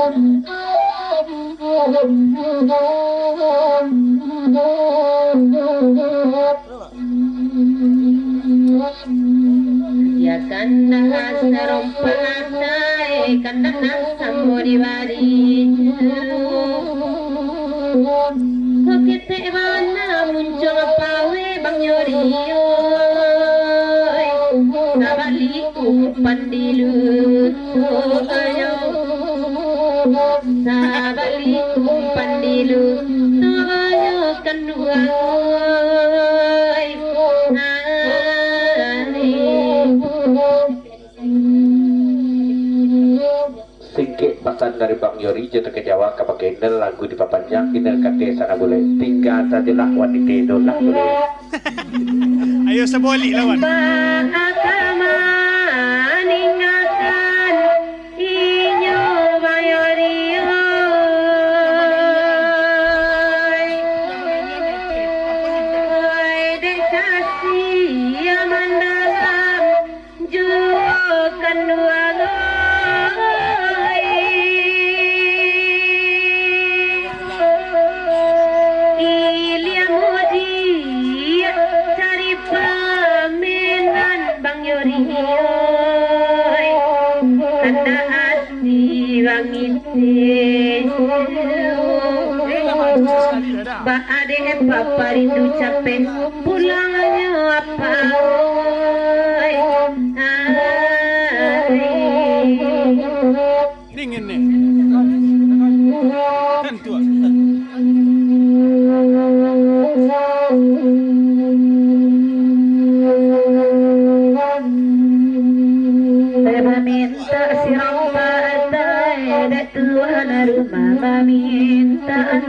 Ya kanda sarong pangatay kanda nasang moriwari kokete bana muncul pawe bang yoriyo sabaliku pandilut ayo sabaliku pandilut ayo kanduay singkik pesan dari Bang Yori jatuh ke Jawa ke Kendel lagu di papanjang Kendel kate sana boleh tinggal sajalah wanita itu lah boleh. Ayo sebalik lawan. Ba ade papa rindu capek pulangnya apa Dingin nih. Tentu. Saya minta si rompa ada Tuhan rumah minta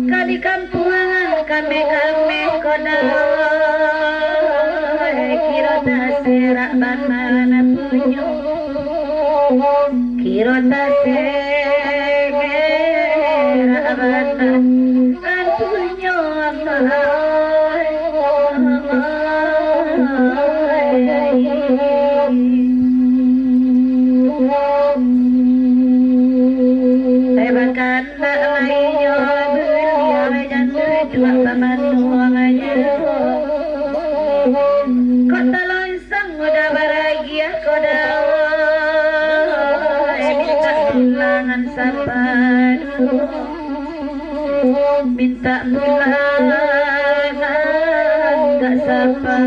kali kampungan kami koda kira serak mana punyo kira serak mana punyo minta pulang gak sapa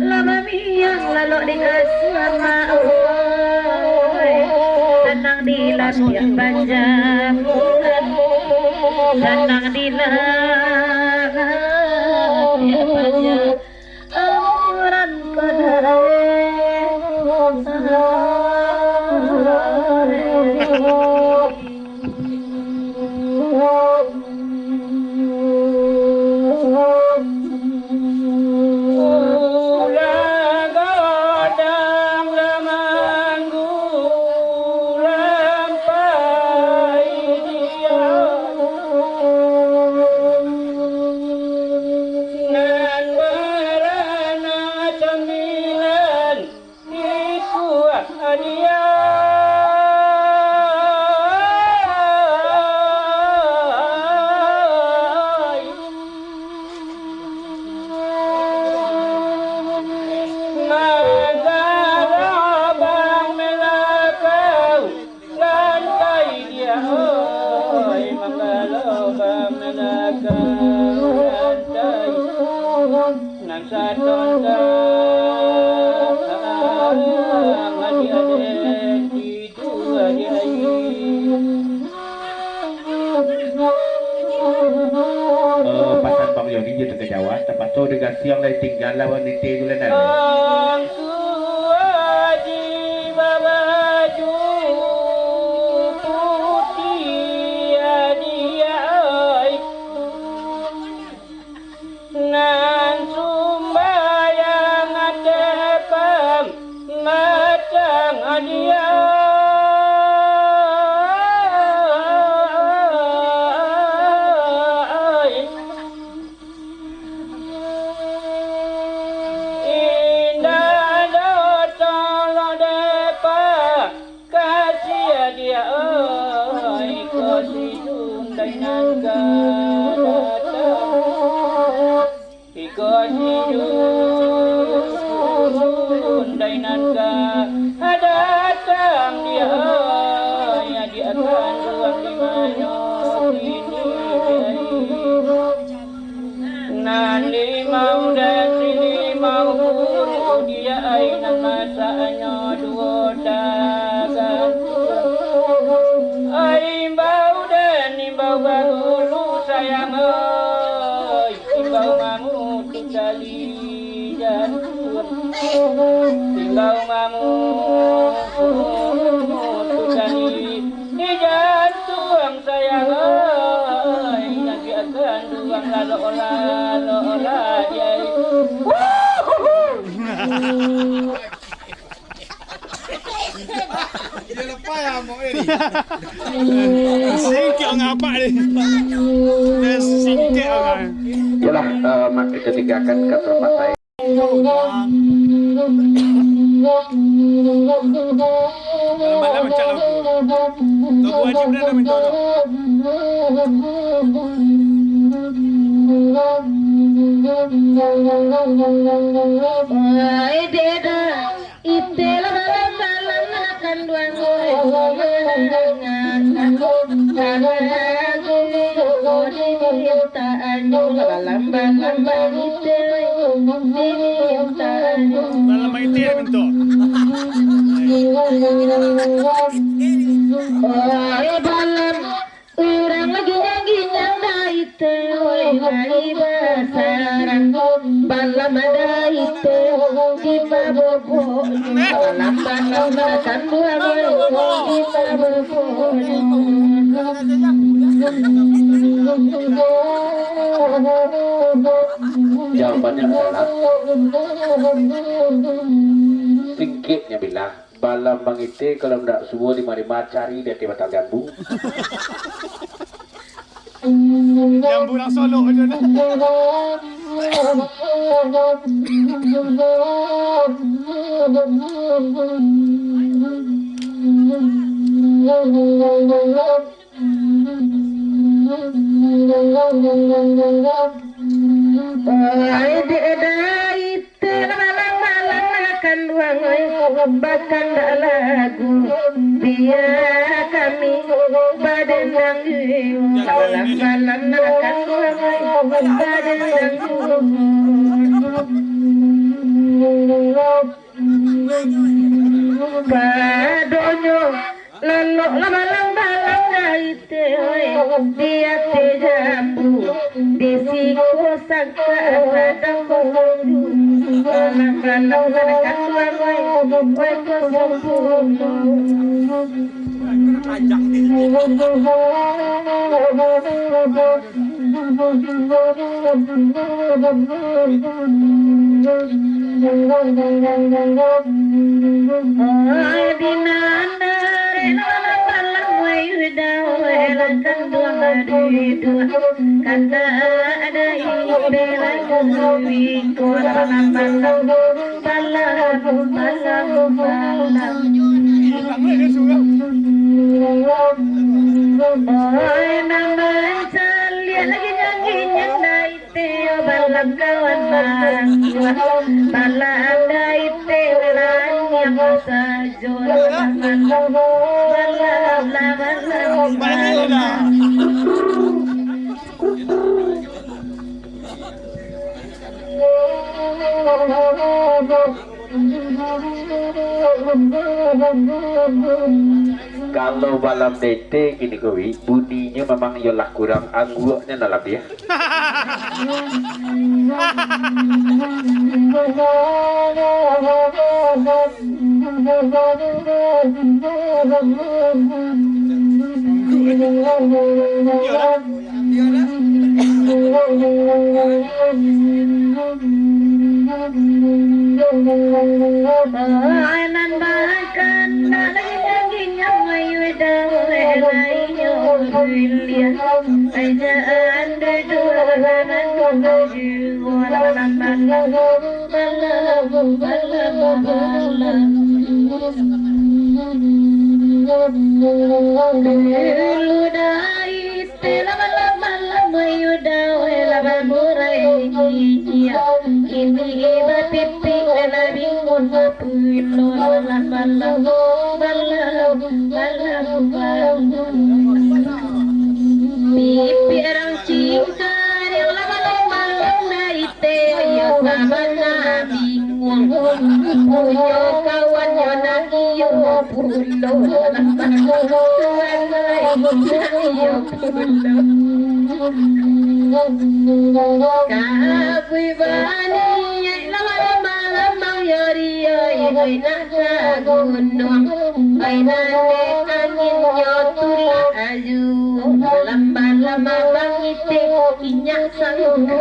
lama miang lalu dikasih sama senang di lampion panjang senang di lampion panjang amuran adik-adik itu Pasan Bang Yoni je ke Jawa, tempat tu dengan siang lain tinggal lawan wanita tu lain. Angku aji babaju putih adiai nan sumbayang adepam matang adiai indah datang lo depa kasih dia oi kasih sundai nangka datang kasih sundai nangka datang dia ya dia akan ruang di mana ini nanti mau dan sini mau pun dia aina masanya dua dagang imbau dan imbau bagulu sayang oi imbau mamu tukali jantur imbau mamu tukali jantung sayang oi nanti akan duang lalo jai Dia lepas ya mak ni. Singkit orang apa ni? Dia singkit orang. Yalah, mak kita tinggalkan ke tempat saya. Malam macam lagu. Lagu wajib dah nak minta tolong. Ay deda itel balang balang akan duang Malam main dia minta. Ay balam orang lagi nyang daite oi mai basaran balam daite di mabobo balam makan dua di mabobo Jawabannya adalah singkitnya bilang balam mangite kalau ndak semua lima cari dia tiba jambu. Jambu nak solok je dah. Ay deda itel balang balang akan duang bahkan tak lagu dia kami badendang balang balang akan duang badendang padonyo lalu balang balang daite dia te jambu desi kosak sadang kodu balang balang akan duang oi Panjang ni. Kata ada lagi nyanyi daite balang kawan balang daite yang sajo Balik dah. Kalau malam dete gini kowi, bunyinya memang ialah kurang angguknya nalap ya. Nan bahkan daging yang mayu dawelaiyo Julia ajaan dua zaman tujuh orang pipi orang cinta yang lama-lama naite ya sama bingung punya kawan yang nagiyo pulo kabui bani lama-lama yori yori nasa gunung ainane angin yotula aju lama-lama bangite inyak sangka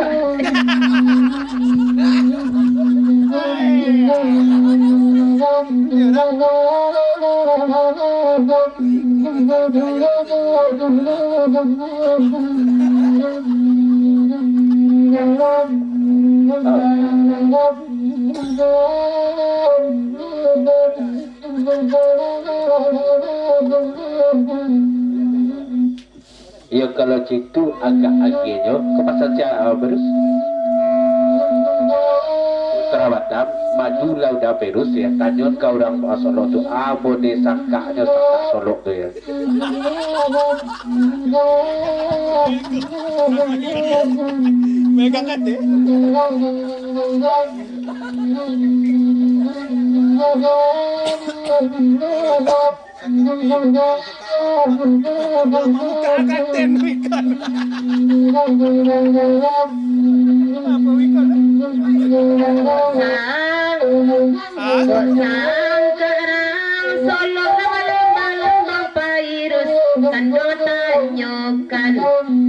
Ya kalau situ agak agenyo kepasan siapa berus Utara maju lauda perus ya tanyon kau orang Solo tu abone sangkanya sangka Solo tu ya. Megang kan deh. Buka kanten ikan. Apa ikan? Solo lama-lama pairus tanyo tanyokan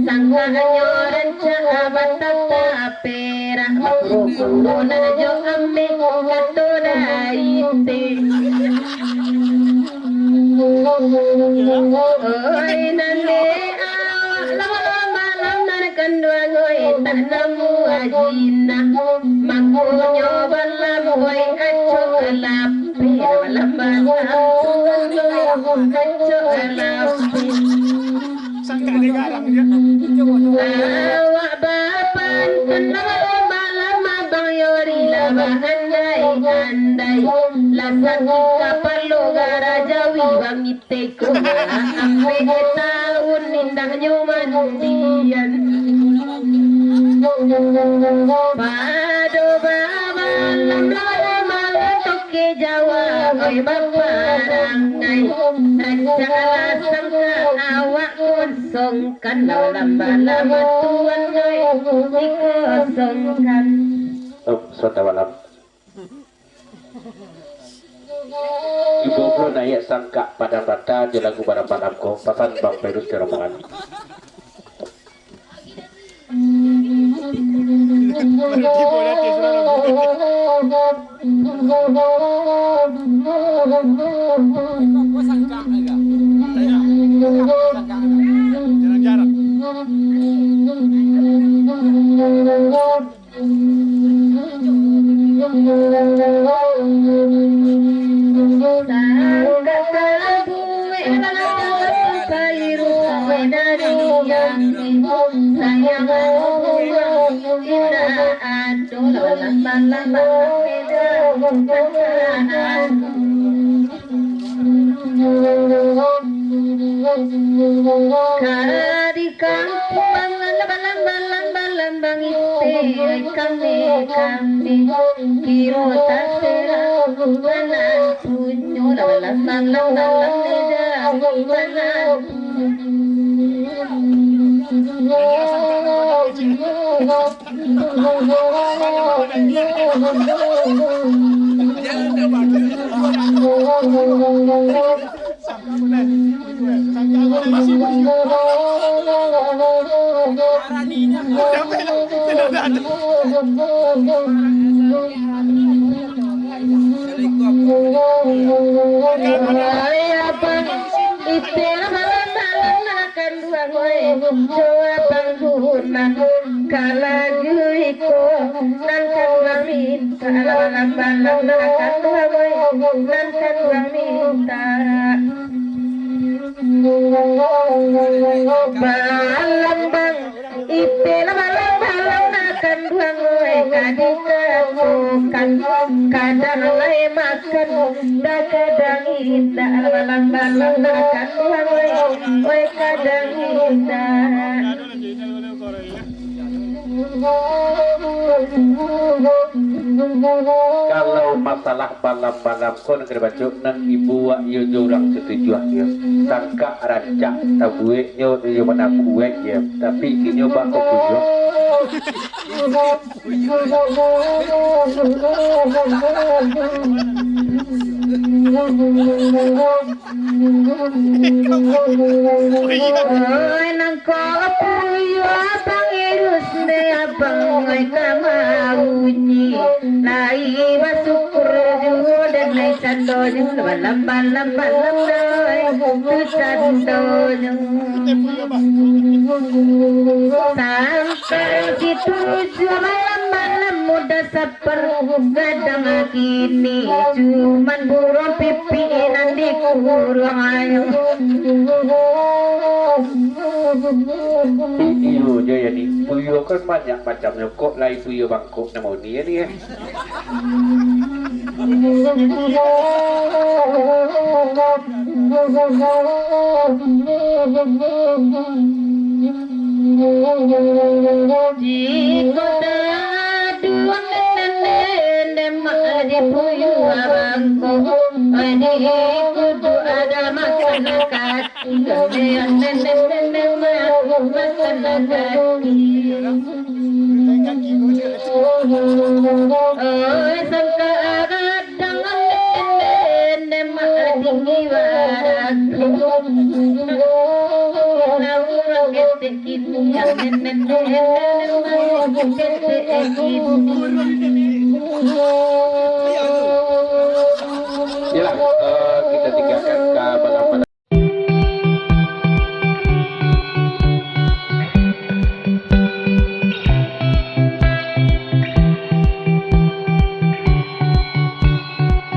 sangka nyoran sahabat pera una jo amme katona ite oi nande lama-lama kandua ngoi tanamu ajina makunyo balam ngoi aco lapi lama aco lapi Sangka dia garang dia. awak bapan lama-lama bang yori lama andai lasak kapal logara jawi bangite ko ampe tahun indah nyoman dian pado baba lama-lama toke jawa oi baparangai ajala sangka awak kosongkan lama-lama tuan oi dikosongkan Sonda malam. Ibu bro naik sangka pada mata di lagu pada malamku pasan bang Perus di rombongan. Berarti boleh jarang-jarang. Kari kampung balang-balang ite kami kiro tasera Tanan punyo lalasan lang dalang nida Tanan kadang lay makan da kadang indah balang-balang makan oi kadang indah Kalau masalah balam-balam ko nang kerbacok nang ibu wa yo jurang setuju ya. Sangka rancak tabue nyo yo mana kue ya. Tapi kinyo ba ko puyo. oi nang ko puyo abang irus ne abang ai kamarunyi lai basukur ju dan lai sando ju balam doi tu sando ju sampai situ malam muda saper gadang kini cuman burung pipi nanti kurang ayo Iyo je ya ni. Puyo kan banyak macamnya kok lai puyo bangkok nama ni ya ni ya. di kota dua nenek di puyo bangkok di kudu ada masyarakat nenek masyarakat oi sangka kadang nenek tinggi barat nenek